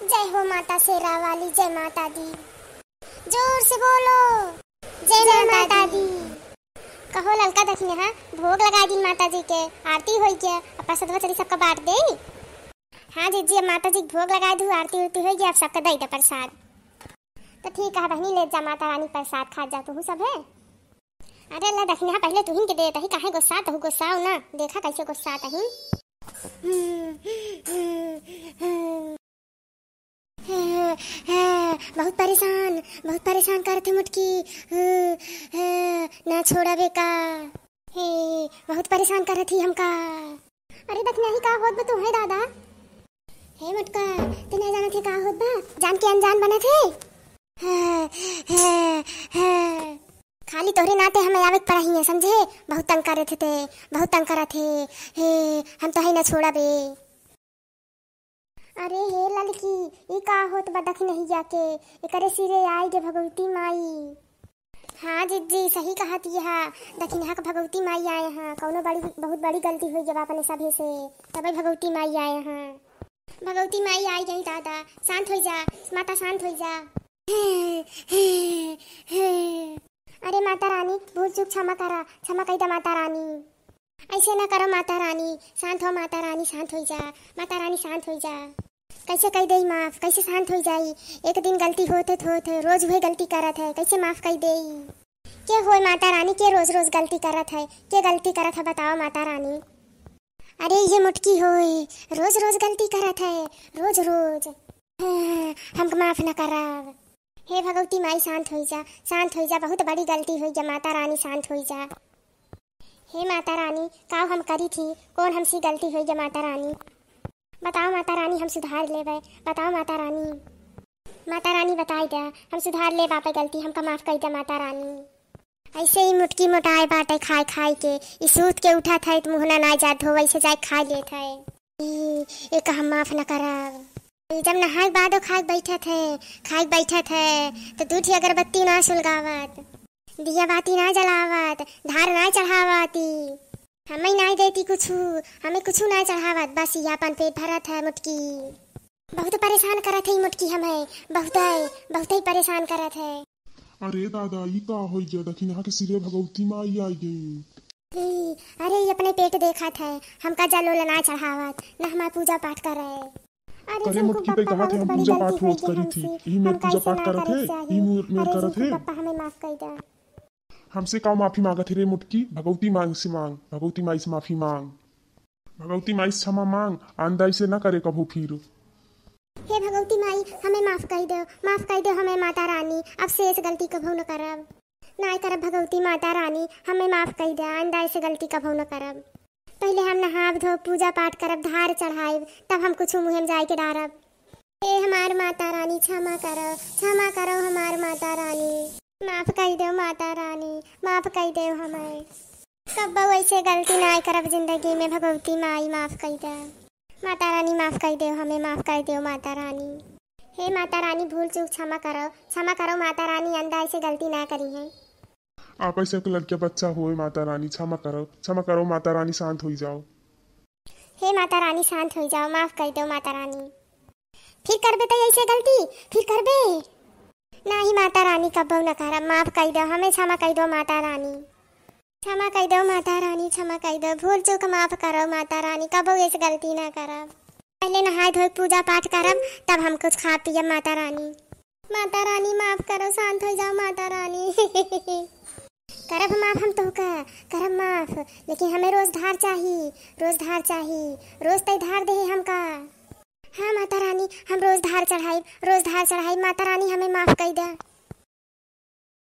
जय हो माता शेरा वाली, जय माता दी। जोर से बोलो, जय माता दी। कहो ललका दखिने हाँ, भोग लगा दी माता जी के, आरती होई के, अपा सदवा चली सबका बांट दे। हाँ जीजी, अब माता जी भोग लगा दू, आरती होती होई गई, अब सबका दई दे प्रसाद। तो ठीक है बहनी, ले जा माता रानी प्रसाद खा जा तू सब है। अरे अल्लाह दखिने हाँ, पहले तू ही के दे तही, काहे गुस्सा तहु गुस्साओ ना, देखा कैसे गुस्सा तही। बहुत परेशान करते मुटकी, ना छोड़ा बेका, हे बहुत परेशान कर रही हमका। अरे दखना ही का होत बा तू है दादा, हे मुटका तू ना जाने थे का होत बा, जान के अनजान बने थे। खाली तोहरे नाते हमें आवे पड़ा ही है समझे, बहुत तंग करे थे, बहुत तंग करा थे, हे हम तो है ना छोड़ा बे। अरे हे ललकी ई का होत बा दख नहीं जाके, एकरे सिरे आई गे भगवती माई। हाँ जीजी सही कहा थी, हाँ दखिन भगवती माई आए हैं, कौनो बड़ी बहुत बड़ी गलती हुई जब अपने सभे से, तभी भगवती माई आए हैं। भगवती माई आई गई दादा, शांत हो जा माता, शांत हो जा। अरे माता रानी भूल चूक क्षमा करा, क्षमा कही दा माता रानी, ऐसे ना करो माता रानी, शांत हो माता रानी, शांत हो जा माता रानी, शांत हो जा। कैसे कही दे माफ, कैसे शांत हो जाई, एक दिन गलती होते रोज वही गलती करत है, कैसे माफ कही दे। के होए माता रानी, के रोज रोज गलती करत है, के गलती करत है बताओ माता रानी। अरे ये मुटकी होए रोज रोज गलती करत है, रोज रोज, हमको माफ न करब। हे भगवती माई शांत हो जा, शांत हो जा, बहुत बड़ी गलती हुई जा माता रानी, शांत हो जा। हे माता रानी का हम करी थी, कौन हमसे गलती हुई जा माता रानी, बताओ माता रानी, हम सुधार लेबै, बताओ माता रानी, माता रानी बताई दे, हम सुधार ले बापे गलती, हमका माफ कर दे माता रानी। ऐसे ही मुटकी मोटाए बाटे खाए खाए के, ई सूत के उठा था तो मुहना ना जात हो, वैसे जाए खा ले थे, एक हम माफ न करब। जब नहाए बादो खाए बैठे थे तो दूठी अगरबत्ती ना सुलगावत, दिया बाती ना जलावत, धार ना चढ़ावती, हमें नहीं देती कुछ, हमें कुछ ना चढ़ावत, बस ये अपन पेट भरत है मुटकी। बहुत परेशान करत है मुटकी, हमें बहुत ही परेशान करत है। अरे दादा ई का होई जा, दखिन यहाँ के सिरे भगवती माई आई गई। अरे ये अपने पेट देखा था, हमका जलोल ना चढ़ावत, न हमारा पूजा पाठ करे। अरे मुटकी पे कहा थे हम पूजा पाठ रोज करी थी, ई मेरे पूजा पाठ करत है, ई मेरे करत है। पापा हमें माफ कर दे। हमसे का माफी मांगत है रे मुटकी, भगवती मांग से मांग, भगवती माई से माफी मांग, भगवती माई से क्षमा मांग, आंदाई से ना करे कभू फिर। हे भगवती माई हमें माफ कर दो हमें माता रानी, अब से इस गलती कभू न करब, ना करब भगवती माता रानी, हमें माफ कर दे, आंदाई से गलती कभू न करब। पहले हम नहाब धो पूजा पाठ करब, धार चढ़ाइब, तब हम कुछ मुहिम जाए के डारब। हे हमार माता रानी क्षमा करो हमार माता रानी, माफ कर दो माता रानी, माफ कर दो हमें, कब ऐसे गलती ना करब जिंदगी में, भगवती माई माफ कर दे माता रानी, माफ कर दो हमें, माफ कर दो माता रानी। हे माता रानी भूल चूक क्षमा करो माता रानी, अंदाज से गलती ना करी है। आप ऐसे लड़के बच्चा हुए माता रानी, क्षमा करो माता रानी, शांत हो जाओ। हे माता रानी शांत हो जाओ, माफ कर दो माता रानी, फिर करबे तो ऐसे गलती फिर करबे नहीं माता रानी, कब्बो न करब, माफ कर दो हमें, क्षमा कर दो माता रानी, क्षमा कर दो माता रानी, क्षमा कर दो, भूल चूक माफ करो माता रानी, कब्बो ऐसे गलती ना करब। पहले नहाए धोए पूजा पाठ करब, तब हम कुछ खा पियब माता रानी, माता रानी माफ करो, शांत हो जाओ माता रानी। करब माफ हम तो करब माफ, लेकिन हमें रोज धार चाहिए, रोज तय धार दे हमका। हाँ माता रानी हम रोज धार चढ़ाई माता रानी, हमें माफ कर दे।